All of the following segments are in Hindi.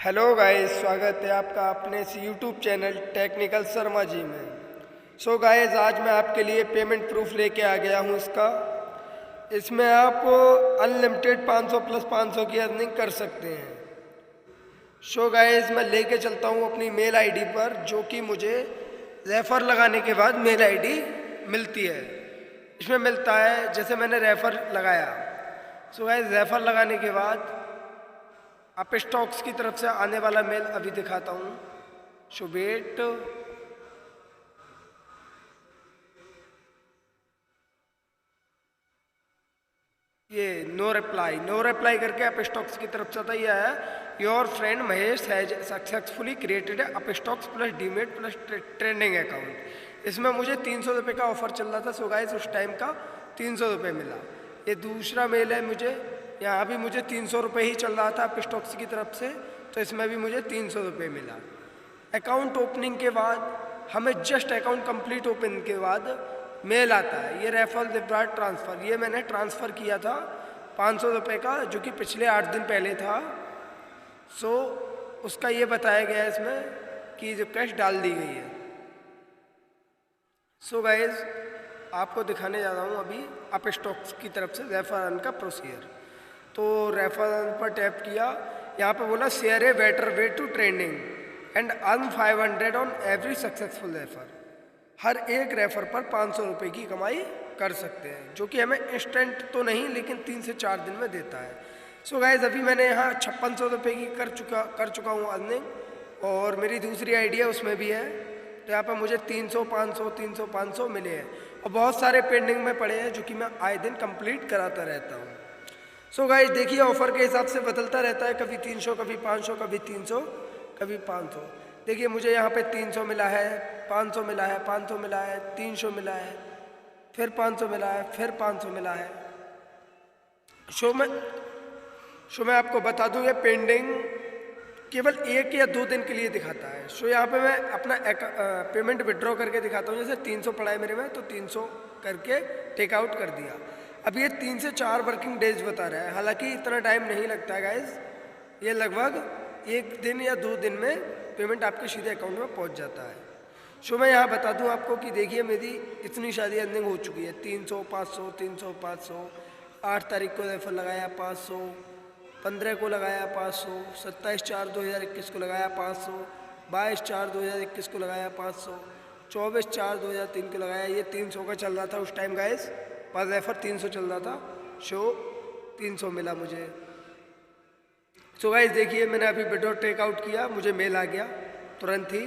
हेलो गाइस, स्वागत है आपका अपने इस YouTube channel technical Sharma ji में। गाइस, आज मैं आपके लिए पेमेंट प्रूफ लेके आ गया हूँ। इसमें आप अनलिमिटेड 500 प्लस 500 की अर्निंग कर सकते हैं। गाइस, मैं लेके चलता हूँ अपनी मेल आईडी पर, जो कि मुझे रेफर लगाने के बाद मेल आईडी मिलती है। इसमें मिलता है, जैसे मैंने रेफर लगाया। गाइस, रेफर लगाने के बाद आप स्टॉक्स की तरफ से आने वाला मेल अभी दिखाता हूँ। वेट, ये नो रिप्लाई करके अप स्टॉक्स की तरफ से आता ही आया। Your friend Mahesh has successfully created up stocks plus demat plus trending account. इसमें मुझे 300 रुपये का ऑफर चल रहा था। गाइस, उस टाइम का 300 रुपये मिला। ये दूसरा मेल है, मुझे यहाँ भी मुझे 300 रुपये ही चल रहा था अप स्टॉक्स की तरफ से, तो इसमें भी मुझे 300 रुपये मिला। अकाउंट ओपनिंग के बाद हमें जस्ट अकाउंट कंप्लीट ओपन के बाद मेल आता है, ये रेफरल विड्रॉ ट्रांसफ़र। ये मैंने ट्रांसफ़र किया था 500 रुपये का, जो कि पिछले 8 दिन पहले था। उसका ये बताया गया है इसमें कि रिक्वेस्ट डाल दी गई है। गाइज, आपको दिखाने जा रहा हूँ अभी अप स्टॉक्स की तरफ से रेफरल का प्रोसीजर। तो रेफरल पर टैप किया, यहाँ पे बोला share a better way to trending and earn 500 on every successful refer. हर एक रेफर पर 500 रुपये की कमाई कर सकते हैं, जो कि हमें इंस्टेंट तो नहीं, लेकिन 3 से 4 दिन में देता है। गाइज, अभी मैंने यहाँ 5600 रुपये की कर चुका हूँ अर्निंग, और मेरी दूसरी आइडिया उसमें भी है। तो यहाँ पर मुझे 300, 500, 300, 500 मिले हैं, और बहुत सारे पेंडिंग में पड़े हैं, जो कि मैं आए दिन कंप्लीट कराता रहता हूँ। गाइज, देखिए, ऑफर के हिसाब से बदलता रहता है, कभी 300, कभी 500, कभी 300, कभी 500। देखिए, मुझे यहाँ पे 300 मिला है, 500 मिला है, 500 मिला है, 300 मिला है, फिर 500 मिला है, फिर 500 मिला है। मैं आपको बता दूँ, ये पेंडिंग केवल 1 या 2 दिन के लिए दिखाता है। यहाँ पे मैं अपना पेमेंट विड्रॉ करके दिखाता हूँ। जैसे 300 पड़ा है मेरे में, तो 300 करके टेक आउट कर दिया। अब ये 3 से 4 वर्किंग डेज बता रहा है, हालांकि इतना टाइम नहीं लगता है गाइज। ये लगभग 1 दिन या 2 दिन में पेमेंट आपके सीधे अकाउंट में पहुंच जाता है। मैं यहाँ बता दूँ आपको कि देखिए, मेरी इतनी सारी अर्निंग हो चुकी है। 300, 500, 300, 500, 8 तारीख को रेफर लगाया 500, 15 को लगाया 500, 27/4/2021 को लगाया 500, 22/4/2021 को लगाया 500, 24/4/2003 को लगाया। ये 300 का चल रहा था उस टाइम गाइज, पर रेफर 300 चल रहा था। 300 मिला मुझे। गाइज, देखिए, मैंने अभी विड्रॉ टेकआउट किया, मुझे मेल आ गया तुरंत ही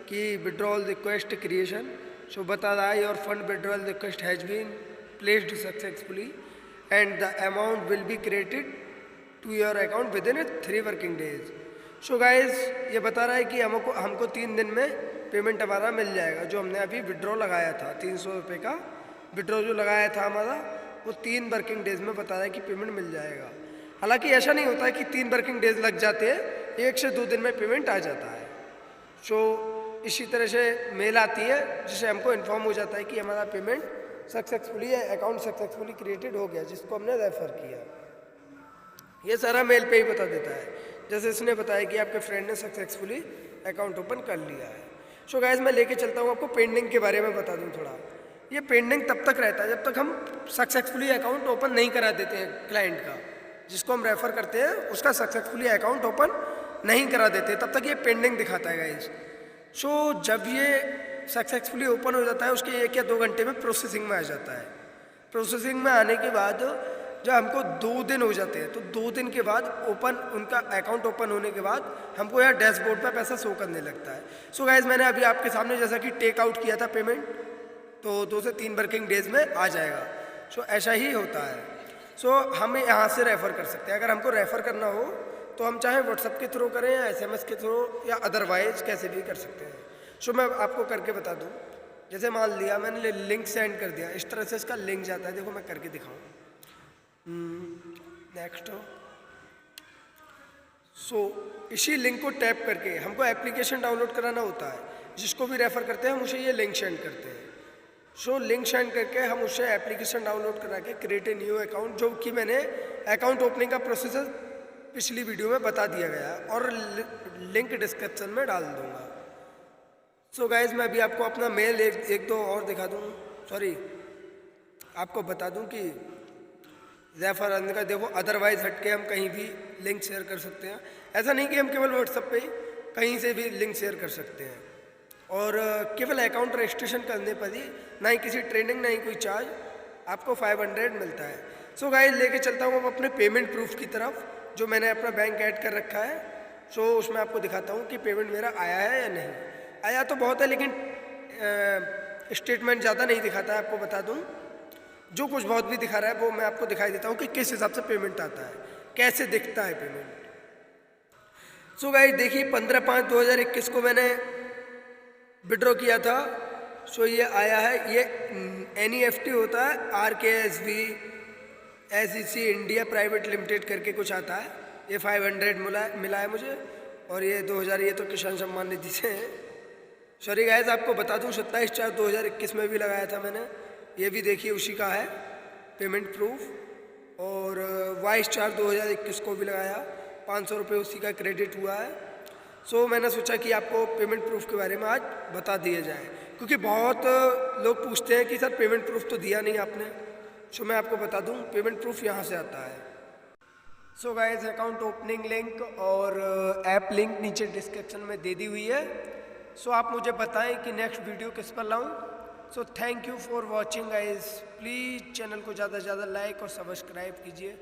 कि विड्रॉल रिक्वेस्ट क्रिएशन। बता रहा है your fund withdrawal request has been placed successfully and the amount will be credited to your account within 3 working days. Guys, ये बता रहा है कि हमको 3 दिन में पेमेंट हमारा मिल जाएगा। जो हमने अभी विड्रॉ लगाया था 300 रुपये का विड्रॉ जो लगाया था हमारा, वो 3 वर्किंग डेज में बता रहा है कि पेमेंट मिल जाएगा। हालांकि ऐसा नहीं होता है कि 3 वर्किंग डेज लग जाते हैं, 1 से 2 दिन में पेमेंट आ जाता है। इसी तरह से मेल आती है, जिससे हमको इन्फॉर्म हो जाता है कि हमारा पेमेंट सक्सेसफुली है, अकाउंट सक्सेसफुली क्रिएटेड हो गया, जिसको हमने रेफर किया। ये सारा मेल पे ही बता देता है, जैसे इसने बताया कि आपके फ्रेंड ने सक्सेसफुली अकाउंट ओपन कर लिया है। गाइस, मैं लेके चलता हूँ आपको पेंडिंग के बारे में बता दूँ थोड़ा। ये पेंडिंग तब तक रहता है जब तक हम सक्सेसफुली अकाउंट ओपन नहीं करा देते हैं। क्लाइंट का, जिसको हम रेफ़र करते हैं, उसका सक्सेसफुली अकाउंट ओपन नहीं करा देते, तब तक ये पेंडिंग दिखाता है गाइस। जब ये सक्सेसफुली ओपन हो जाता है, उसके 1 या 2 घंटे में प्रोसेसिंग में आ जाता है। प्रोसेसिंग में आने के बाद जब हमको 2 दिन हो जाते हैं, तो 2 दिन के बाद उनका अकाउंट ओपन होने के बाद हमको यहाँ डैशबोर्ड पर पैसा शो करने लगता है। गाइस, मैंने अभी आपके सामने जैसा कि टेक आउट किया था पेमेंट, तो 2 से 3 वर्किंग डेज में आ जाएगा। ऐसा ही होता है। हम यहाँ से रेफ़र कर सकते हैं। अगर हमको रेफ़र करना हो तो हम चाहे व्हाट्सएप के थ्रू करें या SMS के थ्रू या अदरवाइज कैसे भी कर सकते हैं। मैं आपको करके बता दूँ। जैसे मान लिया मैंने लिंक सेंड कर दिया, इस तरह से इसका लिंक जाता है। देखो, मैं करके दिखाऊँ। नेक्स्ट। इसी लिंक को टैप करके हमको एप्लीकेशन डाउनलोड कराना होता है। जिसको भी रेफ़र करते हैं, हम उसे ये लिंक सेंड करते हैं। लिंक सेंड करके हम उससे एप्लीकेशन डाउनलोड करा के क्रिएट ए न्यू अकाउंट, जो कि मैंने अकाउंट ओपनिंग का प्रोसेसर पिछली वीडियो में बता दिया गया है और लिंक डिस्क्रिप्शन में डाल दूंगा। सो गाइज मैं अभी आपको अपना मेल एक दो और दिखा दूँ, सॉरी आपको बता दूं कि ज़ैफ़र अर्न का देखो, अदरवाइज़ हटके हम कहीं भी लिंक शेयर कर सकते हैं। ऐसा नहीं कि हम केवल व्हाट्सएप पे ही, कहीं से भी लिंक शेयर कर सकते हैं। और केवल अकाउंट रजिस्ट्रेशन करने पर ही, ना ही किसी ट्रेनिंग, ना ही कोई चार्ज, आपको 500 मिलता है। सो गाइस लेके चलता हूँ अब अपने पेमेंट प्रूफ की तरफ, जो मैंने अपना बैंक ऐड कर रखा है। सो उसमें आपको दिखाता हूँ कि पेमेंट मेरा आया है या नहीं। आया तो बहुत है, लेकिन स्टेटमेंट ज़्यादा नहीं दिखाता है। आपको बता दूँ, जो कुछ बहुत भी दिखा रहा है वो मैं आपको दिखाई देता हूँ कि किस हिसाब से पेमेंट आता है, कैसे दिखता है पेमेंट। सो गाइस देखिए 15/5/2021 को मैंने विड्रॉ किया था। सो ये आया है, ये NEFT होता है, RKSV SEC India private limited करके कुछ आता है। ये 500 मिला है मुझे, और ये 2000 ये तो किसान सम्मान निधि से है। सॉरी गाइस आपको बता दूं 27/4/2021 में भी लगाया था मैंने, ये भी देखिए उसी का है पेमेंट प्रूफ। और 22/4/2021 को भी लगाया, 500 रुपये उसी का क्रेडिट हुआ है। सो मैंने सोचा कि आपको पेमेंट प्रूफ के बारे में आज बता दिया जाए, क्योंकि बहुत लोग पूछते हैं कि सर पेमेंट प्रूफ तो दिया नहीं आपने। सो मैं आपको बता दूं पेमेंट प्रूफ यहाँ से आता है। So guys account opening link और ऐप लिंक नीचे डिस्क्रिप्शन में दे दी हुई है। सो आप मुझे बताएं कि नेक्स्ट वीडियो किस पर लाऊं। So thank you for watching guys. Please channel को ज़्यादा से ज़्यादा लाइक और सब्सक्राइब कीजिए।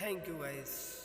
Thank you guys.